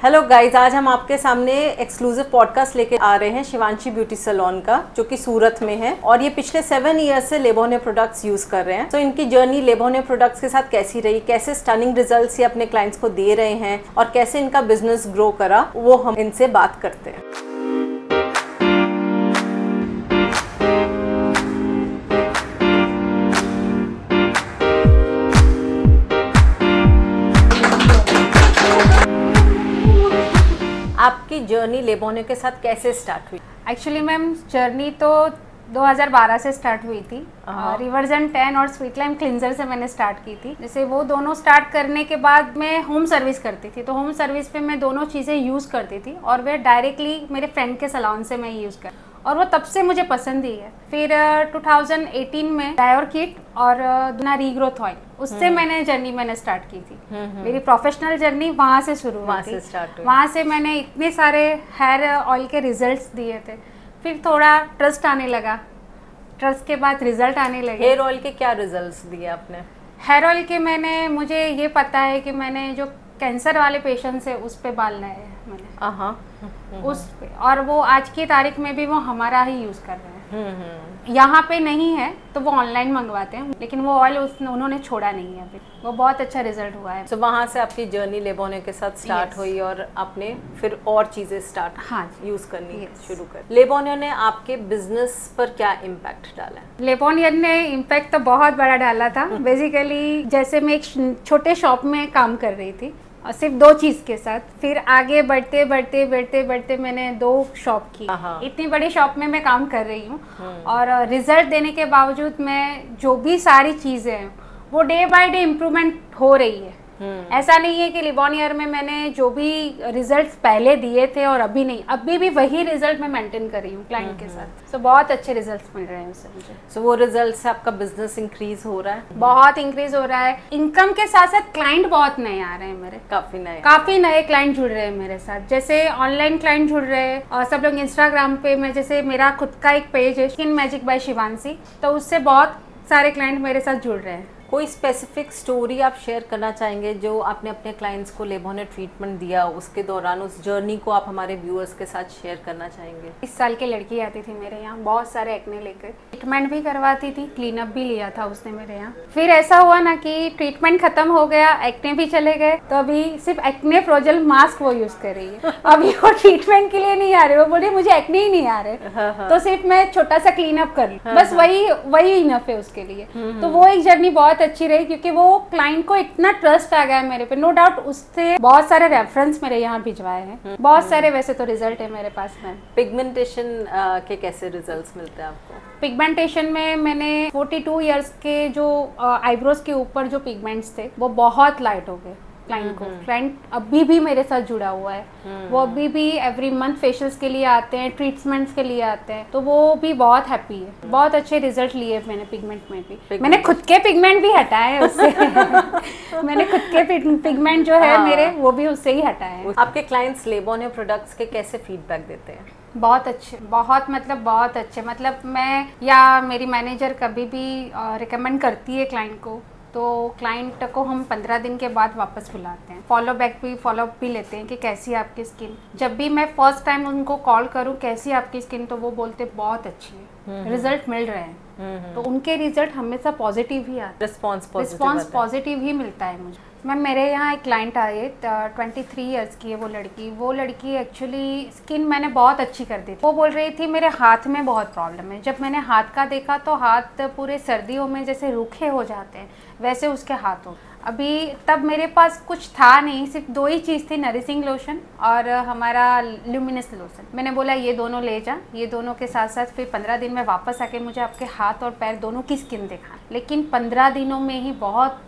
Hello guys, आज हम आपके सामने एक्सक्लूसिव पॉडकास्ट लेके आ रहे हैं शिवांशी ब्यूटी सैलून का, जो कि सूरत में है और ये पिछले 7 ईयर्स से लेबोने प्रोडक्ट्स यूज कर रहे हैं। तो इनकी जर्नी लेबोने प्रोडक्ट्स के साथ कैसी रही, कैसे स्टनिंग रिजल्ट्स ये अपने क्लाइंट्स को दे रहे हैं और कैसे इनका बिजनेस ग्रो करा, वो हम इनसे बात करते हैं। आपकी जर्नी लेबोने के साथ कैसे स्टार्ट हुई? एक्चुअली मैम जर्नी तो 2012 से स्टार्ट हुई थी। रिवर्जन 10 और स्वीट लाइम क्लिंजर से मैंने स्टार्ट की थी। जैसे वो दोनों स्टार्ट करने के बाद मैं होम सर्विस करती थी, तो होम सर्विस पे मैं दोनों चीज़ें यूज़ करती थी और वे डायरेक्टली मेरे फ्रेंड के सैलून से मैं यूज़ कर, और वो तब से मुझे पसंद ही है। फिर 2018 में डायोर किट और दुना रीग्रोथ ऑयल, उससे मैंने स्टार्ट की थी। मेरी प्रोफेशनल जर्नी वहाँ से शुरू हुई थी। वहाँ से मैंने इतने सारे हेयर ऑयल के रिजल्ट्स दिए थे। फिर थोड़ा ट्रस्ट आने लगा, ट्रस्ट के बाद रिजल्ट आने लगे। हेयर ऑयल के क्या रिजल्ट्स दिए आपने? हेयर ऑयल के मुझे ये पता है कि मैंने जो कैंसर वाले पेशेंट्स है उस पे बाल लाए हैं मैंने, उस पे, और वो आज की तारीख में भी वो हमारा ही यूज़ कर रहे हैं। यहाँ पे नहीं है तो वो ऑनलाइन मंगवाते हैं, लेकिन वो ऑयल उन्होंने छोड़ा नहीं है अभी। वो बहुत अच्छा रिजल्ट हुआ है। तो वहाँ से आपकी जर्नी लेबोने के साथ स्टार्ट हुई और आपने फिर और चीज़ें यूज़ करनी शुरू कर। लेबोने ने आपके बिजनेस पर क्या इम्पैक्ट डाला है? लेबोनियर ने इम्पैक्ट तो बहुत बड़ा डाला था। बेसिकली जैसे मैं एक छोटे शॉप में काम कर रही थी और सिर्फ 2 चीज़ के साथ, फिर आगे बढ़ते मैंने 2 शॉप की। इतनी बड़ी शॉप में मैं काम कर रही हूँ और रिजल्ट देने के बावजूद मैं जो भी सारी चीज़ें हैं वो डे बाय डे इम्प्रूवमेंट हो रही है। ऐसा नहीं है कि लेबोनियर में मैंने जो भी रिजल्ट्स पहले दिए थे और अभी भी वही रिजल्ट मैं मेंटेन कर रही हूँ क्लाइंट के साथ। सो बहुत अच्छे रिजल्ट्स मिल रहे हैं उससे मुझे। सो वो रिजल्ट से आपका बिजनेस इंक्रीज हो रहा है? बहुत इंक्रीज हो रहा है। इनकम के साथ साथ क्लाइंट बहुत नए आ रहे हैं मेरे, काफी नए क्लाइंट जुड़ रहे हैं मेरे साथ। जैसे ऑनलाइन क्लाइंट जुड़ रहे हैं और सब लोग इंस्टाग्राम पे, मैं जैसे मेरा खुद का एक पेज है स्किन मैजिक बाय शिवांशी, तो उससे बहुत सारे क्लाइंट मेरे साथ जुड़ रहे हैं। कोई स्पेसिफिक स्टोरी आप शेयर करना चाहेंगे जो आपने अपने क्लाइंट्स को लेबोने ट्रीटमेंट दिया उसके दौरान, उस जर्नी को आप हमारे व्यूअर्स के साथ शेयर करना चाहेंगे? 20 साल की लड़की आती थी मेरे यहाँ, बहुत सारे एक्ने लेकर, ट्रीटमेंट भी करवाती थी, क्लीनअप भी लिया था उसने मेरे यहाँ। फिर ऐसा हुआ ना कि ट्रीटमेंट खत्म हो गया, एक्ने भी चले गए, तो अभी सिर्फ एक्ने प्रोजेल मास्क वो यूज कर रही है। अभी वो ट्रीटमेंट के लिए नहीं आ रहे, वो बोल रही मुझे एक्ने ही नहीं आ रहे, तो सिर्फ मैं छोटा सा क्लीनअप कर लूं, बस वही इनफ है उसके लिए। तो वो एक जर्नी बहुत अच्छी रही, क्योंकि वो क्लाइंट को इतना ट्रस्ट आ गया मेरे पे। नो डाउट उससे बहुत सारे रेफरेंस मेरे यहाँ भिजवाए हैं, बहुत सारे वैसे तो रिजल्ट है मेरे पास में। पिगमेंटेशन के कैसे रिजल्ट्स मिलते हैं आपको? पिगमेंटेशन में मैंने 42 इयर्स के जो आईब्रोज के ऊपर जो पिगमेंट्स थे वो बहुत लाइट हो गए क्लाइंट को। क्लाइंट अभी भी मेरे साथ जुड़ा हुआ है, वो अभी भी एवरी मंथ फेशियल्स के लिए आते हैं, ट्रीटमेंट्स के लिए आते हैं, तो वो भी बहुत हैप्पी है। बहुत अच्छे रिजल्ट लिए मैंने पिगमेंट में भी। मैंने खुद के पिगमेंट भी हटाए उससे। मैंने खुद के पिगमेंट जो है मेरे, वो भी उससे ही हटाए हैं। आपके क्लाइंट्स लेबोने प्रोडक्ट्स के कैसे फीडबैक देते हैं? बहुत अच्छे, बहुत अच्छे। मतलब मैं या मेरी मैनेजर कभी भी रिकमेंड करती है क्लाइंट को, तो क्लाइंट को हम 15 दिन के बाद वापस बुलाते हैं। फॉलोअप भी लेते हैं कि कैसी है आपकी स्किन। जब भी मैं फर्स्ट टाइम उनको कॉल करूं कैसी है आपकी स्किन, तो वो बोलते बहुत अच्छी है, रिजल्ट मिल रहे हैं। तो उनके रिजल्ट हमेशा पॉजिटिव ही आते हैं, रिस्पॉन्स पॉजिटिव ही मिलता है मुझे। मैम मेरे यहाँ एक क्लाइंट आए, 23 इयर्स की है वो लड़की एक्चुअली स्किन मैंने बहुत अच्छी कर दी थी। वो बोल रही थी मेरे हाथ में बहुत प्रॉब्लम है। जब मैंने हाथ का देखा तो हाथ पूरे सर्दियों में जैसे रूखे हो जाते हैं वैसे उसके हाथ हो। अभी तब मेरे पास कुछ था नहीं, सिर्फ 2 ही चीज़ थी, नरिशिंग लोशन और हमारा ल्यूमिनस लोशन। मैंने बोला ये दोनों ले जा, ये दोनों के साथ साथ फिर 15 दिन में वापस आके मुझे आपके हाथ और पैर दोनों की स्किन दिखा। लेकिन 15 दिनों में ही बहुत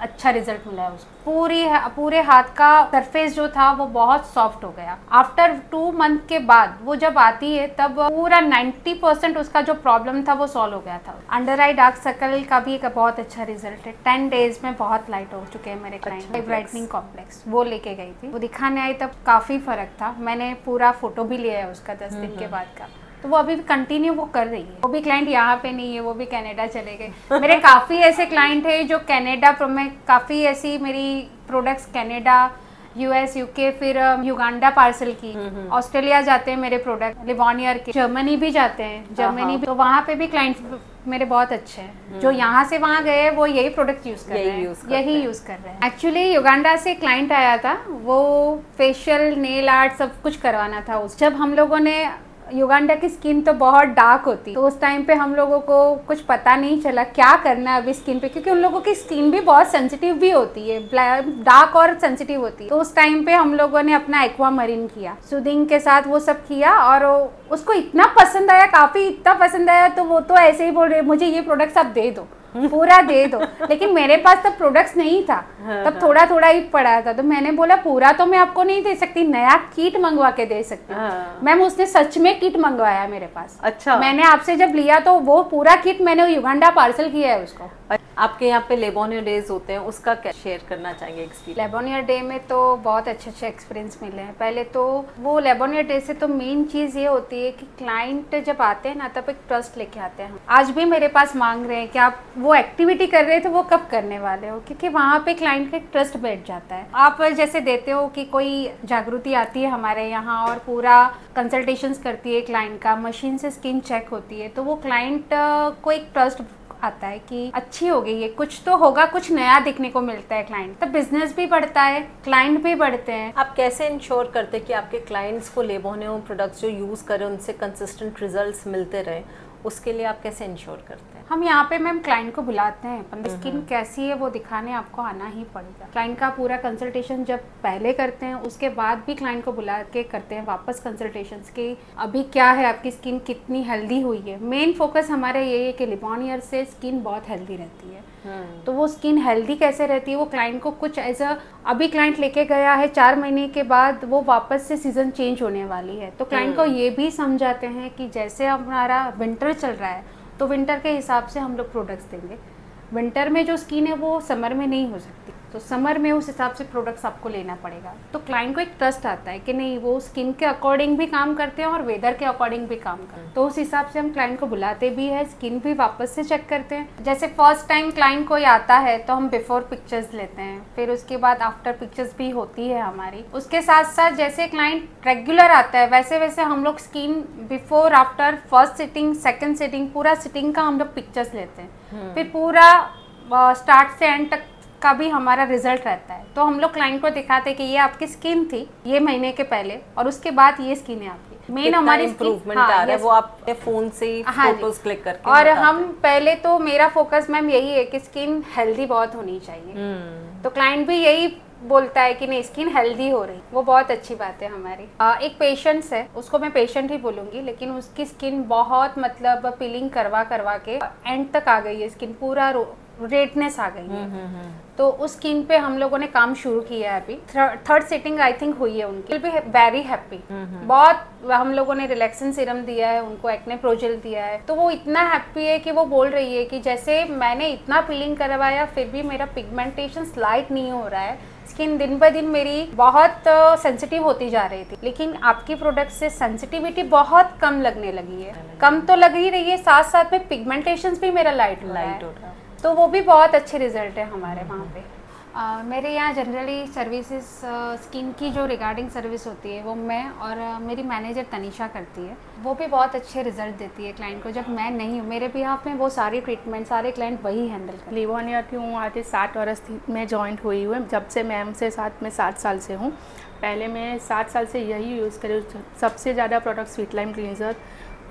अच्छा रिजल्ट मिला है उसको। पूरे हाथ का सरफेस जो था वो बहुत सॉफ्ट हो गया। आफ्टर 2 मंथ के बाद वो जब आती है तब पूरा 90% उसका जो प्रॉब्लम था वो सॉल्व हो गया था। अंडर आई डार्क सर्कल का भी एक बहुत अच्छा रिजल्ट है। 10 डेज में बहुत लाइट हो चुके हैं मेरे क्लाइंट। ब्राइटनिंग कॉम्प्लेक्स वो लेके गई थी, वो दिखाने आई तब काफी फर्क था। मैंने पूरा फोटो भी लिया है उसका 10 दिन के बाद का। तो वो अभी भी कंटिन्यू वो कर रही है। वो भी क्लाइंट यहाँ पे नहीं है, वो भी कनाडा चले गए। मेरे काफ़ी ऐसे क्लाइंट है जो कनाडा में, काफ़ी ऐसी मेरी प्रोडक्ट्स कनाडा, US UK, फिर युगांडा पार्सल की, ऑस्ट्रेलिया जाते हैं मेरे प्रोडक्ट, लिवॉनियर के, जर्मनी भी जाते हैं, जर्मनी भी, तो वहाँ पे भी क्लाइंट्स मेरे बहुत अच्छे हैं। जो यहाँ से वहाँ गए वो यही प्रोडक्ट यूज कर रहे हैं, यही यूज कर रहे हैं। एक्चुअली युगांडा से क्लाइंट आया था, वो फेशियल नेल आर्ट सब कुछ करवाना था। उस जब हम लोगों ने, युगांडा की स्किन तो बहुत डार्क होती, तो उस टाइम पे हम लोगों को कुछ पता नहीं चला क्या करना है अभी स्किन पे, क्योंकि उन लोगों की स्किन भी बहुत सेंसिटिव भी होती है, डार्क और सेंसिटिव होती है। तो उस टाइम पे हम लोगों ने अपना एक्वा मरीन किया, सूदिंग के साथ वो सब किया, और उसको इतना पसंद आया, काफ़ी इतना पसंद आया, तो वो तो ऐसे ही बोल रहे मुझे ये प्रोडक्ट्स आप दे दो, पूरा दे दो। लेकिन मेरे पास तब प्रोडक्ट्स नहीं था, तब थोड़ा थोड़ा ही पड़ा था, तो मैंने बोला पूरा तो मैं आपको नहीं दे सकती, नया किट मंगवा के दे सकती हूँ। मैम उसने सच में किट मंगवाया मेरे पास। अच्छा। मैंने आपसे जब लिया तो वो पूरा किट मैंने युगांडा पार्सल किया है उसको। आपके यहाँ पे लेबोनियर डेज होते हैं, उसका क्या शेयर करना चाहेंगे एक्सपीरियंस? लेबोनियर डे में तो बहुत अच्छे एक्सपीरियंस मिले हैं। पहले तो वो लेबोनियर डे से तो मेन चीज़ ये होती है कि क्लाइंट जब आते हैं ना, तब एक ट्रस्ट लेके आते हैं। आज भी मेरे पास मांग रहे हैं कि आप वो एक्टिविटी कर रहे थे वो कब करने वाले हो, क्योंकि वहाँ पे क्लाइंट का एक ट्रस्ट बैठ जाता है। आप जैसे देते हो कि कोई जागृति आती है हमारे यहाँ और पूरा कंसल्टेशंस करती है क्लाइंट का, मशीन से स्किन चेक होती है, तो वो क्लाइंट को एक ट्रस्ट आता है कि अच्छी हो गई है, कुछ तो होगा, कुछ नया देखने को मिलता है क्लाइंट, तो बिजनेस भी बढ़ता है, क्लाइंट भी बढ़ते हैं। आप कैसे इंश्योर करते हैं कि आपके क्लाइंट्स को लेबोनियर प्रोडक्ट्स जो यूज़ करें उनसे कंसिस्टेंट रिजल्ट्स मिलते रहे, उसके लिए आप कैसे इंश्योर करते हैं? हम यहाँ पे मैम क्लाइंट को बुलाते हैं, स्किन कैसी है वो दिखाने आपको आना ही पड़ेगा। क्लाइंट का पूरा कंसल्टेशन जब पहले करते हैं, उसके बाद भी क्लाइंट को बुला के करते हैं वापस कंसल्टेशंस कि अभी क्या है, आपकी स्किन कितनी हेल्दी हुई है। मेन फोकस हमारा ये है कि लिबॉनियर से स्किन बहुत हेल्दी रहती है, तो वो स्किन हेल्दी कैसे रहती है वो क्लाइंट को कुछ ऐसा, अभी क्लाइंट लेके गया है 4 महीने के बाद वो वापस से सीजन चेंज होने वाली है, तो क्लाइंट को ये भी समझाते हैं कि जैसे हमारा विंटर चल रहा है तो विंटर के हिसाब से हम लोग प्रोडक्ट्स देंगे। विंटर में जो स्किन है वो समर में नहीं हो सकती, तो समर में उस हिसाब से प्रोडक्ट्स आपको लेना पड़ेगा। तो क्लाइंट को एक ट्रस्ट आता है कि नहीं, वो स्किन के अकॉर्डिंग भी काम करते हैं और वेदर के अकॉर्डिंग भी काम करते हैं, तो उस हिसाब से हम क्लाइंट को बुलाते भी है, स्किन भी वापस से चेक करते हैं। जैसे फर्स्ट टाइम क्लाइंट कोई आता है तो हम बिफोर पिक्चर्स लेते हैं, फिर उसके बाद आफ्टर पिक्चर्स भी होती है हमारी। उसके साथ साथ जैसे क्लाइंट रेगुलर आता है वैसे वैसे हम लोग skin before after, first sitting, second sitting, पूरा सिटिंग का हम लोग पिक्चर्स लेते हैं, फिर पूरा स्टार्ट से एंड तक का भी हमारा रिजल्ट रहता है। तो हम लोग क्लाइंट को दिखाते हैं कि ये आपकी स्किन थी ये महीने के पहले और उसके बाद ये स्किन है आपकी। मेन हमारी इम्प्रूवमेंट आ रहा है वो आप फोन से ही फोटोज क्लिक करके। और हम पहले तो मेरा फोकस मैम यही है कि स्किन हेल्दी बहुत होनी चाहिए, तो क्लाइंट भी यही बोलता है कि नहीं स्किन हेल्दी हो रही, वो बहुत अच्छी बात है हमारी। एक पेशेंट्स है, उसको मैं पेशेंट ही बोलूंगी, लेकिन उसकी स्किन बहुत मतलब पीलिंग करवा करवा के एंड तक आ गई है, स्किन पूरा रेडनेस आ गई है। तो उस स्किन पे हम लोगों ने काम शुरू किया है, अभी थर्ड सेटिंग आई थिंक हुई है उनकी, विल बी वेरी हैप्पी। बहुत हम लोगों ने रिलैक्सिंग सीरम दिया है उनको, एक्ने प्रोजेल दिया है, तो वो इतना हैप्पी है कि वो बोल रही है कि जैसे मैंने इतना पीलिंग करवाया फिर भी मेरा पिगमेंटेशन स्लाइट नहीं हो रहा है, स्किन दिन ब दिन मेरी बहुत सेंसिटिव होती जा रही थी, लेकिन आपकी प्रोडक्ट से सेंसिटिविटी बहुत कम लगने लगी है। कम तो लग ही रही है, साथ साथ में पिगमेंटेशन भी मेरा लाइट हो रहा है, तो वो भी बहुत अच्छे रिजल्ट है हमारे वहाँ पे। मेरे यहाँ जनरली सर्विसेज स्किन की जो रिगार्डिंग सर्विस होती है वो मैं और मेरी मैनेजर तनीषा करती है, वो भी बहुत अच्छे रिजल्ट देती है क्लाइंट को। जब मैं नहीं हूँ मेरे बिहाफ में वो सारी ट्रीटमेंट सारे क्लाइंट वही हैंडल करते हैं। लिवॉनियर की हूँ आज 7 वर्ष में जॉइंट हुई हुई, जब से मैम से साथ में 7 साल से हूँ। पहले मैं 7 साल से यही यूज़ करी, सबसे ज़्यादा प्रोडक्ट स्वीट लाइम क्लींजर,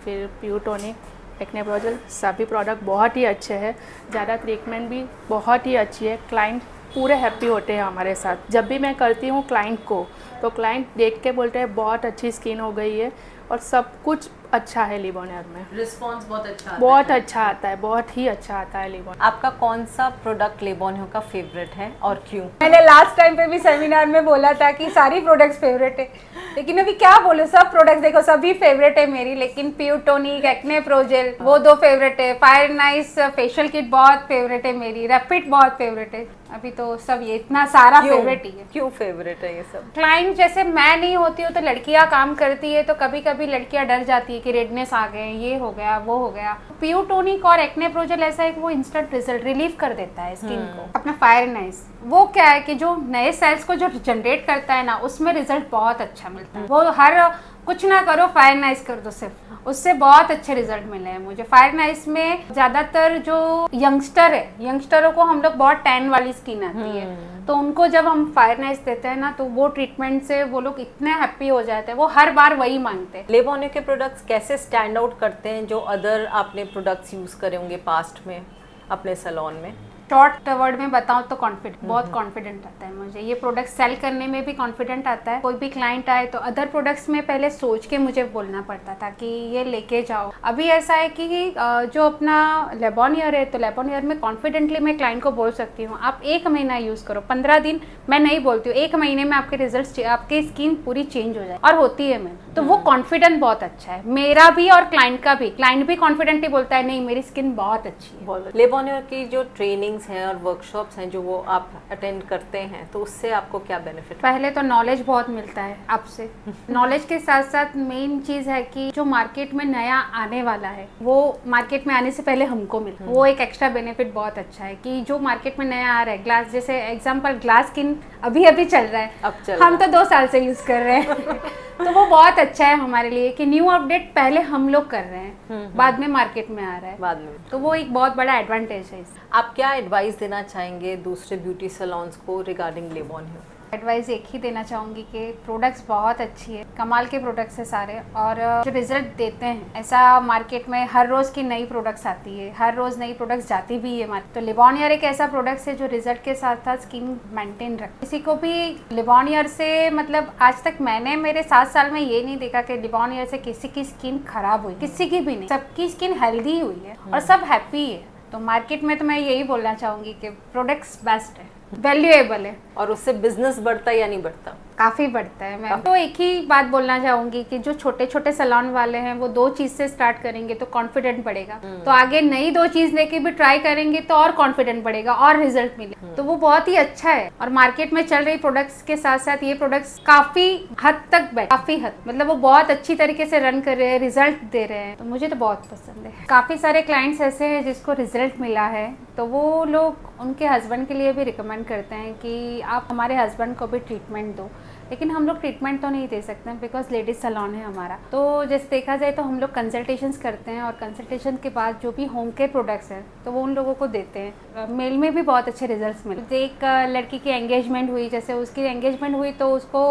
फिर प्योर टॉनिक, एक्ने प्रोजेल, सभी प्रोडक्ट बहुत ही अच्छे हैं, ज़्यादा ट्रीटमेंट भी बहुत ही अच्छी है, क्लाइंट पूरे हैप्पी होते हैं हमारे साथ। जब भी मैं करती हूँ क्लाइंट को तो क्लाइंट देख के बोलते हैं बहुत अच्छी स्किन हो गई है और सब कुछ अच्छा है लिवॉनियर में। रिस्पांस बहुत अच्छा आता है। बहुत अच्छा आता है, बहुत ही अच्छा आता है लिवॉनियर। आपका कौन सा प्रोडक्ट लिवॉनियर का फेवरेट है और क्यों? मैंने लास्ट टाइम पे भी सेमिनार में बोला था कि सारी प्रोडक्ट्स फेवरेट है, लेकिन अभी क्या बोलूं, सब प्रोडक्ट्स देखो सभी फेवरेट है मेरी, लेकिन प्योर टॉनिक, एक्ने प्रोजेल वो 2 फेवरेट है, फायर नाइस फेशियल किट बहुत फेवरेट है मेरी, रैपिड बहुत फेवरेट है। अभी तो सब ये इतना सारा फेवरेट ही है। क्यों फेवरेट है ये सब? क्लाइंट जैसे मैं नहीं होती हूँ तो लड़कियाँ काम करती है, तो कभी कभी लड़कियाँ डर जाती है लगी कि रेडनेस आ गए, ये हो गया, वो हो गया। प्यू टोनिक और एक्ने प्रोजेल ऐसा है कि वो इंस्टेंट रिजल्ट रिलीव कर देता है स्किन को। अपना फायर एंड आइस वो क्या है कि जो नए सेल्स को जो जनरेट करता है ना, उसमें रिजल्ट बहुत अच्छा मिलता है। वो हर कुछ ना करो, फायर एंड आइस कर दो सिर्फ, उससे बहुत अच्छे रिजल्ट मिले हैं मुझे। फायर एंड आइस में ज्यादातर जो यंगस्टर है, यंगस्टरों को हम लोग बहुत टैन वाली स्किन आती है, तो उनको जब हम फायर एंड आइस देते हैं ना, तो वो ट्रीटमेंट से वो लोग इतने हैप्पी हो जाते हैं, वो हर बार वही मांगते हैं। लेबोनियो के प्रोडक्ट्स कैसे स्टैंड आउट करते हैं जो अदर आपने प्रोडक्ट्स यूज करे होंगे पास्ट में अपने सैलून में? शॉर्ट वर्ड में बताऊं तो कॉन्फिडेंट, बहुत कॉन्फिडेंट आता है मुझे। ये प्रोडक्ट सेल करने में भी कॉन्फिडेंट आता है। कोई भी क्लाइंट आए तो अदर प्रोडक्ट्स में पहले सोच के मुझे बोलना पड़ता था कि ये लेके जाओ। अभी ऐसा है कि जो अपना लेबोनियर है, तो लेबोनियर में कॉन्फिडेंटली मैं क्लाइंट को बोल सकती हूँ आप 1 महीना यूज करो, 15 दिन मैं नहीं बोलती हूँ, 1 महीने में आपके रिजल्ट, आपकी स्किन पूरी चेंज हो जाए, और होती है मैम। तो वो कॉन्फिडेंट बहुत अच्छा है मेरा भी और क्लाइंट का भी। क्लाइंट भी कॉन्फिडेंटली बोलता है नहीं मेरी स्किन बहुत अच्छी है। लेबोनियर की जो ट्रेनिंग्स हैं और वर्कशॉप्स हैं जो वो आप अटेंड करते हैं, तो उससे आपको क्या बेनिफिट? पहले तो नॉलेज बहुत मिलता है आपसे। नॉलेज के साथ साथ मेन चीज है कि जो मार्केट में नया आने वाला है वो मार्केट में आने से पहले हमको मिले, वो एक एक्स्ट्रा बेनिफिट बहुत अच्छा है कि जो मार्केट में नया आ रहा है, ग्लास जैसे एग्जांपल, ग्लास स्किन अभी चल रहा है, हम तो 2 साल से यूज कर रहे हैं तो वो बहुत अच्छा है हमारे लिए कि न्यू अपडेट पहले हम लोग कर रहे हैं, बाद में मार्केट में आ रहा है बाद में, तो वो एक बहुत बड़ा एडवांटेज है। आप क्या एडवाइस देना चाहेंगे दूसरे ब्यूटी सैलून्स को रिगार्डिंग लेबोनियो? एडवाइस एक ही देना चाहूँगी कि प्रोडक्ट्स बहुत अच्छी है, कमाल के प्रोडक्ट्स है सारे, और जो रिजल्ट देते हैं, ऐसा मार्केट में हर रोज़ की नई प्रोडक्ट्स आती है, हर रोज़ नई प्रोडक्ट्स जाती भी है मार्केट। तो लिबॉनियर एक ऐसा प्रोडक्ट्स है जो रिजल्ट के साथ साथ स्किन मेंटेन रखे। किसी को भी लिबॉनियर से, मतलब आज तक मैंने मेरे 7 साल में ये नहीं देखा कि लिबॉनियर से किसी की स्किन खराब हुई, किसी की भी नहीं, सबकी स्किन हेल्दी हुई है और सब हैप्पी है। तो मार्केट में तो मैं यही बोलना चाहूँगी कि प्रोडक्ट्स बेस्ट है, वैल्यूएबल है, और उससे बिजनेस बढ़ता है या नहीं बढ़ता? काफ़ी बढ़ता है मैम। तो एक ही बात बोलना चाहूँगी कि जो छोटे छोटे सैलून वाले हैं वो 2 चीज़ से स्टार्ट करेंगे तो कॉन्फिडेंट बढ़ेगा, तो आगे नई 2 चीज़ लेके भी ट्राई करेंगे तो और कॉन्फिडेंट बढ़ेगा और रिजल्ट मिले, तो वो बहुत ही अच्छा है। और मार्केट में चल रही प्रोडक्ट्स के साथ साथ ये प्रोडक्ट्स काफ़ी हद तक काफ़ी हद, मतलब वो बहुत अच्छी तरीके से रन कर रहे हैं, रिजल्ट दे रहे हैं, तो मुझे तो बहुत पसंद है। काफ़ी सारे क्लाइंट्स ऐसे हैं जिसको रिजल्ट मिला है, तो वो लोग उनके हस्बैंड के लिए भी रिकमेंड करते हैं कि आप हमारे हस्बैंड को भी ट्रीटमेंट दो, लेकिन हम लोग ट्रीटमेंट तो नहीं दे सकते हैं बिकॉज लेडीज सैलून है हमारा। तो जैसे देखा जाए तो हम लोग कंसल्टेशंस करते हैं और कंसल्टेशन के बाद जो भी होम केयर प्रोडक्ट्स हैं तो वो उन लोगों को देते हैं। मेल में भी बहुत अच्छे रिजल्ट्स मिले। एक लड़की की एंगेजमेंट हुई, जैसे उसकी एंगेजमेंट हुई तो उसको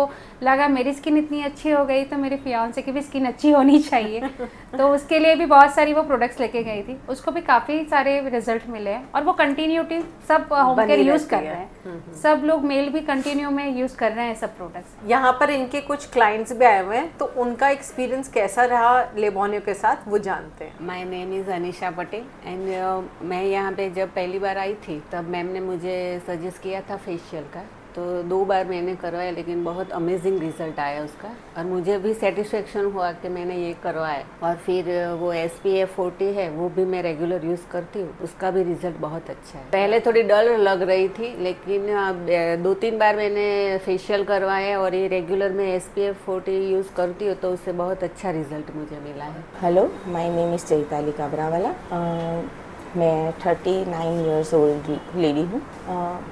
लगा मेरी स्किन इतनी अच्छी हो गई तो मेरे फियांसे की भी स्किन अच्छी होनी चाहिए तो उसके लिए भी बहुत सारी वो प्रोडक्ट्स लेके गई थी, उसको भी काफ़ी सारे रिजल्ट मिले और वो कंटिन्यूटी सब होम केयर यूज़ कर रहे हैं, सब लोग मेल भी कंटिन्यू में यूज़ कर रहे हैं सब प्रोडक्ट्स। यहाँ पर इनके कुछ क्लाइंट्स भी आए हुए हैं, तो उनका एक्सपीरियंस कैसा रहा लेबोनियो के साथ वो जानते हैं। My name is Anisha Patel and मैं यहाँ पे जब पहली बार आई थी तब मैम ने मुझे सजेस्ट किया था फेशियल का, तो 2 बार मैंने करवाया लेकिन बहुत अमेजिंग रिजल्ट आया उसका और मुझे भी सेटिस्फेक्शन हुआ कि मैंने ये करवाया। और फिर वो SPF 40 है वो भी मैं रेगुलर यूज़ करती हूँ, उसका भी रिजल्ट बहुत अच्छा है। पहले थोड़ी डर लग रही थी लेकिन 2-3 बार मैंने फेशियल करवाया और ये रेगुलर में SPF 40 यूज़ करती हूँ तो उससे बहुत अच्छा रिजल्ट मुझे मिला है। Hello, my name is Chaitali Kabrawala. मैं 39 इयर्स ओल्ड लेडी हूँ।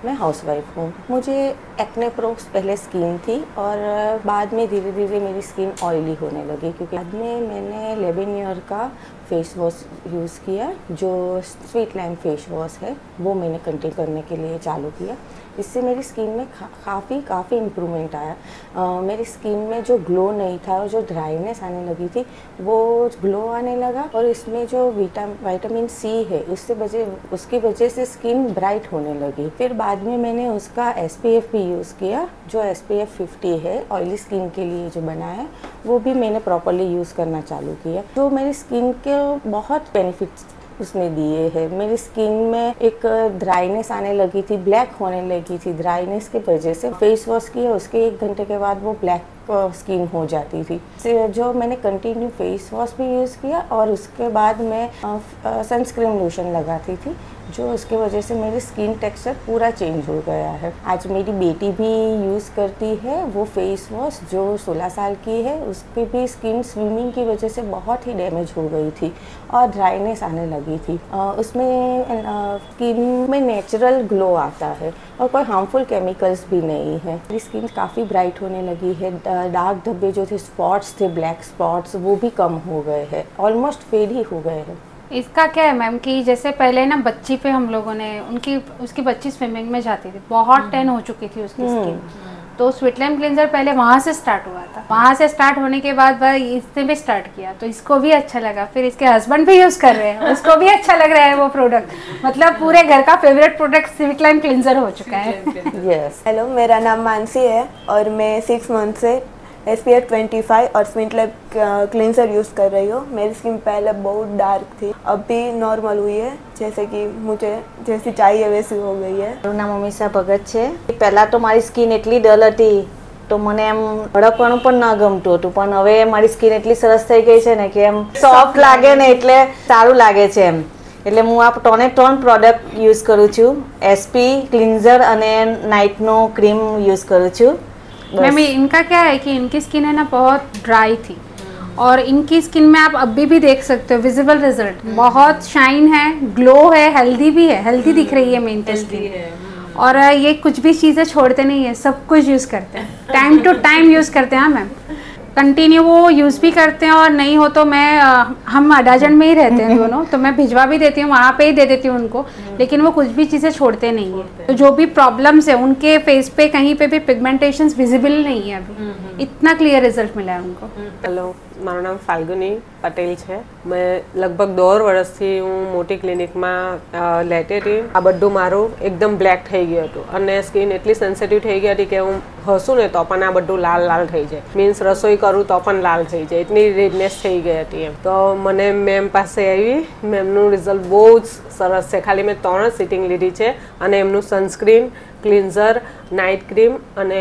मैं हाउसवाइफ हूँ। मुझे एक्ने प्रोस पहले स्किन थी और बाद में धीरे धीरे मेरी स्किन ऑयली होने लगी, क्योंकि बाद में मैंने लेबोनियर का फेस वॉश यूज़ किया, जो स्वीट लाइम फेस वॉश है वो मैंने कंटिन्यू करने के लिए चालू किया। इससे मेरी स्किन में काफ़ी इम्प्रूवमेंट आया। मेरी स्किन में जो ग्लो नहीं था और जो ड्राइनेस आने लगी थी वो ग्लो आने लगा, और इसमें जो विटामिन C है उसकी वजह से स्किन ब्राइट होने लगी। फिर बाद में मैंने उसका SPF भी यूज़ किया, जो SPF 50 है ऑयली स्किन के लिए जो बना है, वो भी मैंने प्रॉपरली यूज़ करना चालू किया, जो मेरी स्किन के बहुत बेनिफिट्स उसने दिए है। मेरी स्किन में एक ड्राइनेस आने लगी थी, ब्लैक होने लगी थी ड्राइनेस की वजह से। फेस वॉश किया, उसके 1 घंटे के बाद वो ब्लैक स्किन हो जाती थी। जो मैंने कंटिन्यू फेस वॉश भी यूज़ किया और उसके बाद मैं सनस्क्रीन लोशन लगाती थी, जो उसकी वजह से मेरी स्किन टेक्सचर पूरा चेंज हो गया है। आज मेरी बेटी भी यूज़ करती है वो फेस वॉश, जो 16 साल की है। उसकी भी स्किन स्विमिंग की वजह से बहुत ही डैमेज हो गई थी और ड्राइनेस आने लगी थी। उसमें स्किन में नेचुरल ग्लो आता है और कोई हार्मफुल केमिकल्स भी नहीं है। मेरी स्किन काफ़ी ब्राइट होने लगी है। डार्क धब्बे जो थे, स्पॉट्स थे, ब्लैक स्पॉट्स, वो भी कम हो गए हैं, ऑलमोस्ट फेड ही हो गए हैं। इसका क्या है मैम कि जैसे पहले ना बच्ची पे हम लोगों ने उसकी बच्ची स्विमिंग में जाती थी, बहुत टैन हो चुकी थी उसकी स्किन, तो स्वीटलाइम क्लींजर पहले वहाँ से स्टार्ट हुआ था। वहाँ से स्टार्ट होने के बाद भाई इसने भी स्टार्ट किया तो इसको भी अच्छा लगा, फिर इसके हस्बैंड भी यूज़ कर रहे हैं, उसको भी अच्छा लग रहा है वो प्रोडक्ट। मतलब पूरे घर का फेवरेट प्रोडक्ट स्वीटलाइम क्लींजर हो चुका है। यस। हेलो, मेरा नाम मानसी है और मैं 6 मंथ से SPF 25 और स्वीटलाइम क्लींजर यूज़ कर रही हूँ। मेरी स्किन पहले बहुत डार्क थी, अभी नॉर्मल हुई है, जैसे कि मुझे जैसी चाहिए वैसी हो गई है। મારું નામ અમીષા ભગત છે। પહેલાં તો મારી સ્કિન એટલી ડલ હતી તો મને એમ હડકવાનું પણ ન ગમતું હતું, પણ હવે મારી સ્કિન એટલી સરસ થઈ ગઈ છે ને કે એમ સોફ્ટ લાગે ને એટલે સારું લાગે છે એમ। એટલે હું આ ટોને ટોન પ્રોડક્ટ યુઝ કરું છું, SP ક્લિન્ઝર અને નાઇટનો ક્રીમ યુઝ કરું છું। मैम इनका क्या है कि इनकी स्किन है ना बहुत ड्राई थी और इनकी स्किन में आप अभी भी देख सकते हो विजिबल रिजल्ट, बहुत शाइन है, ग्लो है, हेल्दी भी है, हेल्दी दिख रही है मेन तो स्किन। और ये कुछ भी चीज़ें छोड़ते नहीं है, सब कुछ यूज़ करते हैं, टाइम टू टाइम यूज़ करते हैं। हाँ मैम, कंटिन्यू वो यूज़ भी करते हैं और नहीं हो तो मैं हम अडाजन में ही रहते हैं दोनों, तो मैं भिजवा भी देती हूँ, वहाँ पे ही दे देती हूँ उनको, लेकिन वो कुछ भी चीज़ें छोड़ते नहीं है। तो जो भी प्रॉब्लम्स है उनके फेस पे कहीं पे भी पिगमेंटेशंस विजिबल नहीं है अभी, इतना क्लियर रिजल्ट मिला है उनको। हेलो, મારું નામ ફાલ્ગુની પટેલ છે। મેં લગભગ 1.5 વર્ષથી હું મોટી ક્લિનિકમાં લેતી હતી। આ બધું મારું એકદમ બ્લેક થઈ ગયું હતું અને સ્કિન એટલી સેન્સિટિવ થઈ ગઈ હતી કે હું હસું ને તો પણ આ બધું લાલ લાલ થઈ જાય, મીન્સ રસોઈ કરું તો પણ લાલ થઈ જાય, એટલી રેડનેસ થઈ ગઈ હતી એમ। તો મને મેમ પાસે આવી, મેમનું રિઝલ્ટ બહુ જ સરસ છે। ખાલી મેં 3 જ સિટિંગ લીધી છે અને એમનું સનસ્ક્રીન, ક્લિન્ઝર, નાઇટ ક્રીમ અને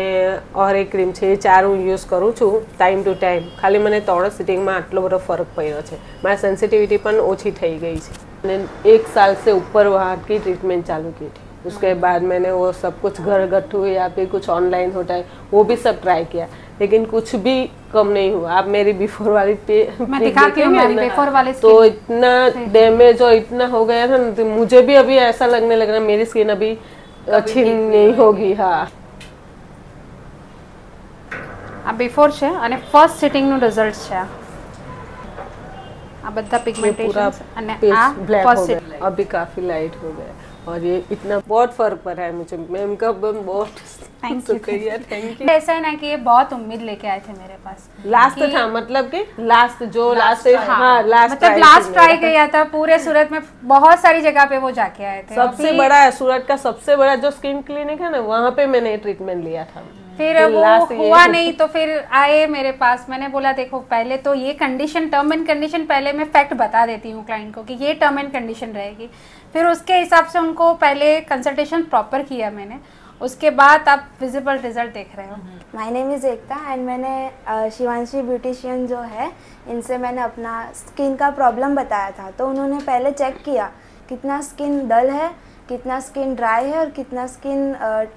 ઓરે ક્રીમ છે, એ 4 હું યુઝ કરું છું ટાઈમ ટુ ટાઈમ। ખાલી મને 3 સિટિંગમાં આટલો બધો ફરક પડ્યો છે, મારી સેન્સિટિવિટી પણ ઓછી થઈ ગઈ છે। અને 1 साल से ऊपर वहाँ की ट्रीटमेंट चालू की थी। उसके बाद मैंने वो सब कुछ घरगथ्थू या फिर कुछ ऑनलाइन होता है वो भी सब ट्राई किया, लेकिन कुछ भी कम नहीं हुआ। आप मेरी बिफोर वाली मैं दिखाती हूँ मेरी बिफोर वाली तो इतना डैमेज और इतना हो गया था ना, मुझे भी अभी ऐसा लगने लग रहा है मेरी स्किन अभी अच्छी नहीं होगी। हाँ, આ બિફોર છે અને ફર્સ્ટ સિટિંગનું રિઝલ્ટ છે। આ બધા पिगमेंटेशंस અને આ ब्लैक हो फर्स्ट गया, अभी काफी लाइट हो गया और ये इतना बहुत फर्क पड़ा है मुझे। मैम का बहुत शुक्रिया, थैंक यू। ऐसा है ना कि ये बहुत उम्मीद लेके आए थे मेरे पास, लास्ट था, मतलब कि लास्ट जो लास्ट लास्ट मतलब लास्ट ट्राई किया था पूरे सूरत में, बहुत सारी जगह पे वो जाके आए थे। सबसे बड़ा सूरत का सबसे बड़ा जो स्किन क्लिनिक है ना, वहाँ पे मैंने ट्रीटमेंट लिया था। फिर वो हुआ नहीं तो फिर आए मेरे पास। मैंने बोला देखो पहले तो ये कंडीशन, टर्म एंड कंडीशन पहले मैं फैक्ट बता देती हूँ क्लाइंट को कि ये टर्म एंड कंडीशन रहेगी, फिर उसके हिसाब से उनको पहले कंसल्टेशन प्रॉपर किया मैंने, उसके बाद आप विजिबल रिजल्ट देख रहे हो। My name is Ekta and मैंने शिवांशी ब्यूटिशियन जो है इनसे मैंने अपना स्किन का प्रॉब्लम बताया था, तो उन्होंने पहले चेक किया कितना स्किन डल है, कितना स्किन ड्राई है और कितना स्किन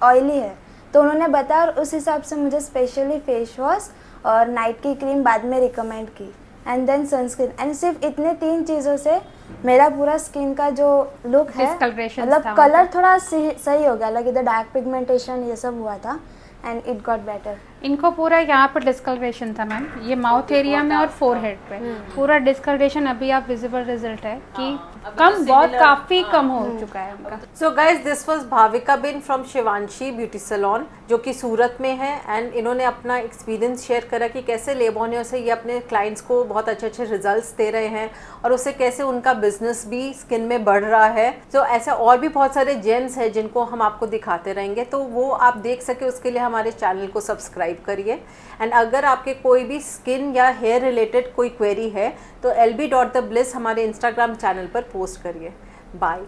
ऑयली है, तो उन्होंने बताया और उस हिसाब से मुझे स्पेशली फेस वॉश और नाइट की क्रीम बाद में रिकमेंड की एंड देन सनस्क्रीन। एंड सिर्फ इतने 3 चीज़ों से मेरा पूरा स्किन का जो लुक है, मतलब कलर थोड़ा सही हो गया, लगे द डार्क पिगमेंटेशन ये सब हुआ था एंड इट गॉट बेटर। इनको पूरा यहाँ पर डिस्कलरेशन था मैम, ये माउथ एरिया में और फोरहेड पे पूरा डिस्कलरेशन, अभी आप विजिबल रिजल्ट है कि कम, बहुत काफी कम हो चुका है उनका। So guys, this was Bhavika बिन फ्रॉम शिवांशी ब्यूटी सैलून जो कि सूरत में है, एंड इन्होंने अपना एक्सपीरियंस शेयर करा कि कैसे लेबोनियो से ये अपने क्लाइंट्स को बहुत अच्छे अच्छे रिजल्ट्स दे रहे हैं और उससे कैसे उनका बिजनेस भी स्किन में बढ़ रहा है। तो ऐसे और भी बहुत सारे जेम्स हैं जिनको हम आपको दिखाते रहेंगे, तो वो आप देख सके उसके लिए हमारे चैनल को सब्सक्राइब करिए। एंड अगर आपके कोई भी स्किन या हेयर रिलेटेड कोई क्वेरी है तो lb.thebliss हमारे इंस्टाग्राम चैनल पर पोस्ट करिए। बाय।